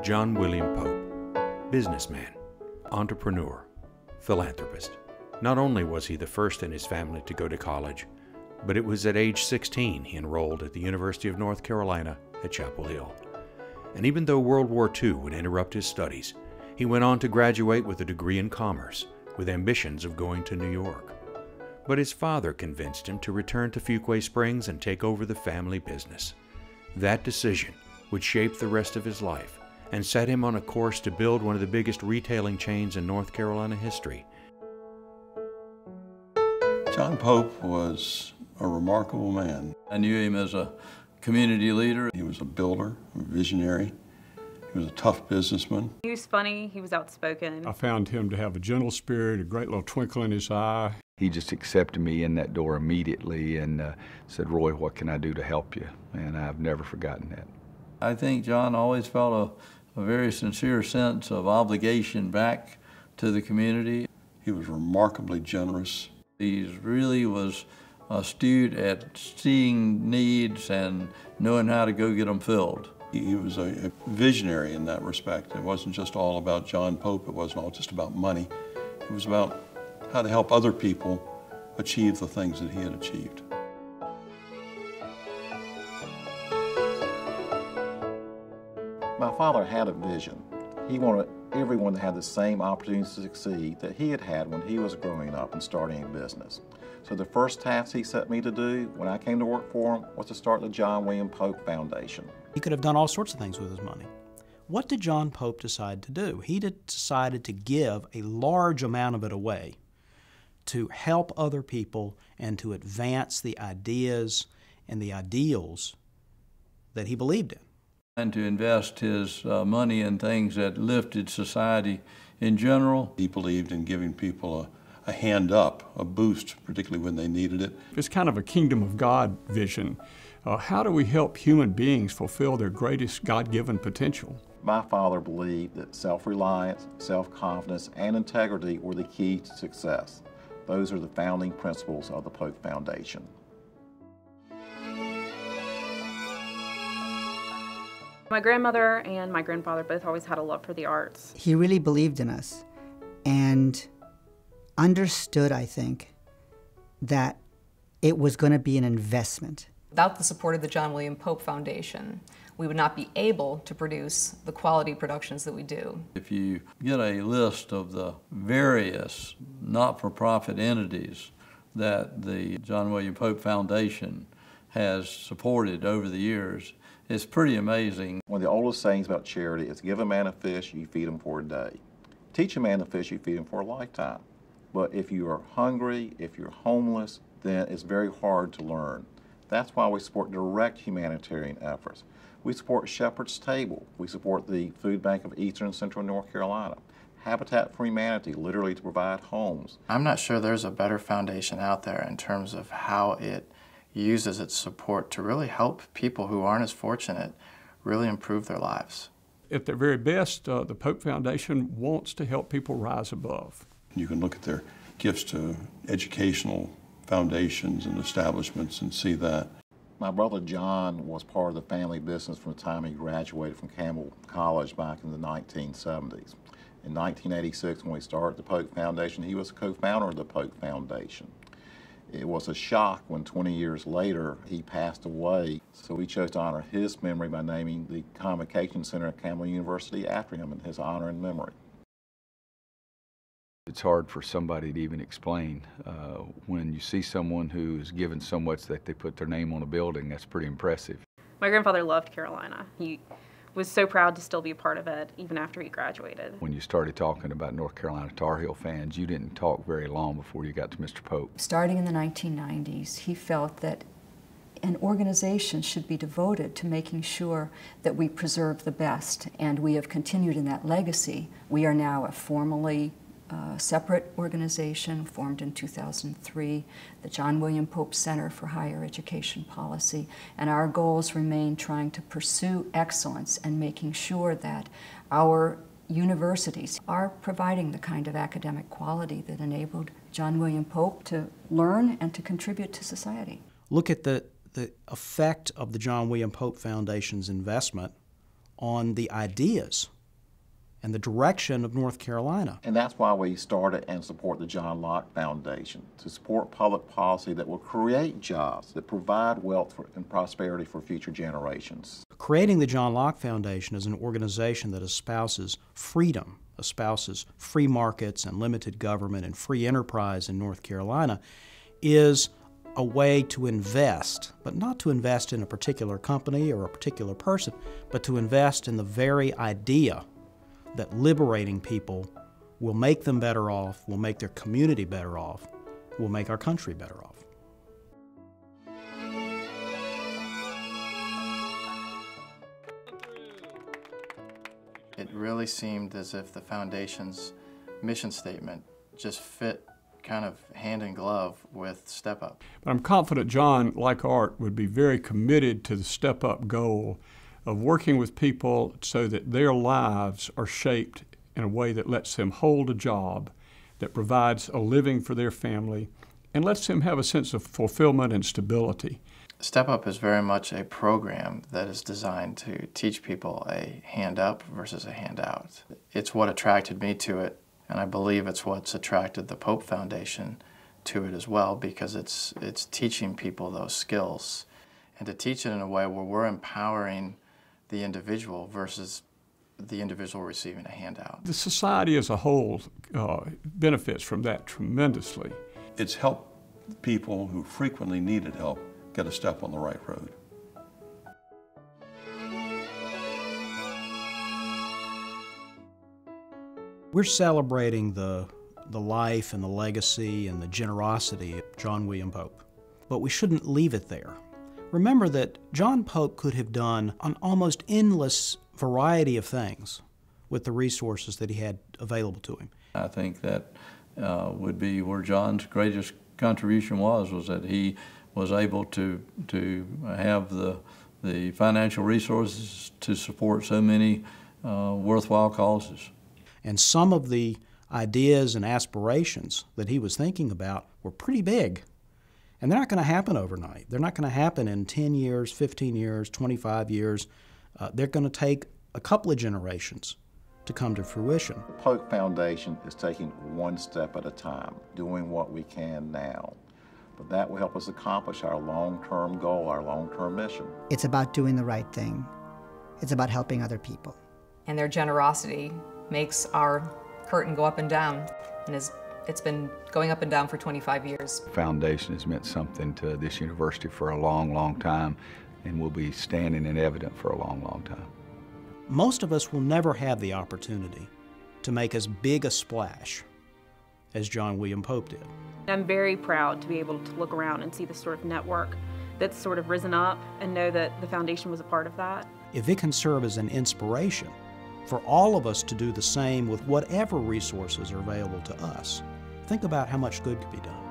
John William Pope, businessman, entrepreneur, philanthropist. Not only was he the first in his family to go to college, but it was at age 16 he enrolled at the University of North Carolina at Chapel Hill. And even though World War II would interrupt his studies, he went on to graduate with a degree in commerce, with ambitions of going to New York. But his father convinced him to return to Fuquay Springs and take over the family business. That decision would shape the rest of his life and set him on a course to build one of the biggest retailing chains in North Carolina history. John Pope was a remarkable man. I knew him as a community leader. He was a builder, a visionary. He was a tough businessman. He was funny, he was outspoken. I found him to have a gentle spirit, a great little twinkle in his eye. He just accepted me in that door immediately and said, "Roy, what can I do to help you?" And I've never forgotten that. I think John always felt a very sincere sense of obligation back to the community. He was remarkably generous. He really was astute at seeing needs and knowing how to go get them filled. He was a visionary in that respect. It wasn't just all about John Pope. It wasn't all just about money. It was about how to help other people achieve the things that he had achieved. My father had a vision. He wanted everyone to have the same opportunities to succeed that he had had when he was growing up and starting a business. So the first task he set me to do when I came to work for him was to start the John William Pope Foundation. He could have done all sorts of things with his money. What did John Pope decide to do? He decided to give a large amount of it away to help other people and to advance the ideas and the ideals that he believed in. And to invest his money in things that lifted society in general. He believed in giving people a hand up, a boost, particularly when they needed it. It's kind of a kingdom of God vision. How do we help human beings fulfill their greatest God-given potential? My father believed that self-reliance, self-confidence, and integrity were the key to success. Those are the founding principles of the Pope Foundation. My grandmother and my grandfather both always had a love for the arts. He really believed in us and understood, I think, that it was going to be an investment. Without the support of the John William Pope Foundation, we would not be able to produce the quality productions that we do. If you get a list of the various not-for-profit entities that the John William Pope Foundation has supported over the years, it's pretty amazing. One of the oldest sayings about charity is give a man a fish, you feed him for a day. Teach a man to fish, you feed him for a lifetime. But if you are hungry, if you're homeless, then it's very hard to learn. That's why we support direct humanitarian efforts. We support Shepherd's Table. We support the Food Bank of Eastern and Central North Carolina. Habitat for Humanity, literally to provide homes. I'm not sure there's a better foundation out there in terms of how it uses its support to really help people who aren't as fortunate really improve their lives. At their very best, the Pope Foundation wants to help people rise above. You can look at their gifts to educational foundations and establishments and see that. My brother John was part of the family business from the time he graduated from Campbell College back in the 1970s. In 1986, when we started the Pope Foundation, he was a co-founder of the Pope Foundation. It was a shock when 20 years later he passed away, so we chose to honor his memory by naming the Convocation Center at Campbell University after him in his honor and memory. It's hard for somebody to even explain. When you see someone who's given so much that they put their name on a building, that's pretty impressive. My grandfather loved Carolina. He was so proud to still be a part of it, even after he graduated. When you started talking about North Carolina Tar Heel fans, you didn't talk very long before you got to Mr. Pope. Starting in the 1990s, he felt that an organization should be devoted to making sure that we preserve the best, and we have continued in that legacy. We are now a formally separate organization formed in 2003, the John William Pope Center for Higher Education Policy, and our goals remain trying to pursue excellence and making sure that our universities are providing the kind of academic quality that enabled John William Pope to learn and to contribute to society. Look at the the effect of the John William Pope Foundation's investment on the ideas and the direction of North Carolina. And that's why we started and support the John Locke Foundation, to support public policy that will create jobs, that provide wealth and prosperity for future generations. Creating the John Locke Foundation as an organization that espouses freedom, espouses free markets and limited government and free enterprise in North Carolina is a way to invest, but not to invest in a particular company or a particular person, but to invest in the very idea that liberating people will make them better off, will make their community better off, will make our country better off. It really seemed as if the foundation's mission statement just fit kind of hand in glove with Step Up. But I'm confident John, like Art, would be very committed to the Step Up goal of working with people so that their lives are shaped in a way that lets them hold a job, that provides a living for their family, and lets them have a sense of fulfillment and stability. Step Up is very much a program that is designed to teach people a hand up versus a hand out. It's what attracted me to it, and I believe it's what's attracted the Pope Foundation to it as well, because it's teaching people those skills, and to teach it in a way where we're empowering the individual versus the individual receiving a handout. The society as a whole benefits from that tremendously. It's helped people who frequently needed help get a step on the right road. We're celebrating the life and the legacy and the generosity of John William Pope, but we shouldn't leave it there. Remember that John Pope could have done an almost endless variety of things with the resources that he had available to him. I think that would be where John's greatest contribution was that he was able to have the financial resources to support so many worthwhile causes. And some of the ideas and aspirations that he was thinking about were pretty big. And they're not going to happen overnight. They're not going to happen in 10 years, 15 years, 25 years. They're going to take a couple of generations to come to fruition. The Pope Foundation is taking one step at a time, doing what we can now. But that will help us accomplish our long-term goal, our long-term mission. It's about doing the right thing. It's about helping other people. And their generosity makes our curtain go up and down, and it's been going up and down for 25 years. The foundation has meant something to this university for a long, long time, and will be standing and evident for a long, long time. Most of us will never have the opportunity to make as big a splash as John William Pope did. I'm very proud to be able to look around and see the sort of network that's sort of risen up and know that the foundation was a part of that. If it can serve as an inspiration for all of us to do the same with whatever resources are available to us, think about how much good could be done.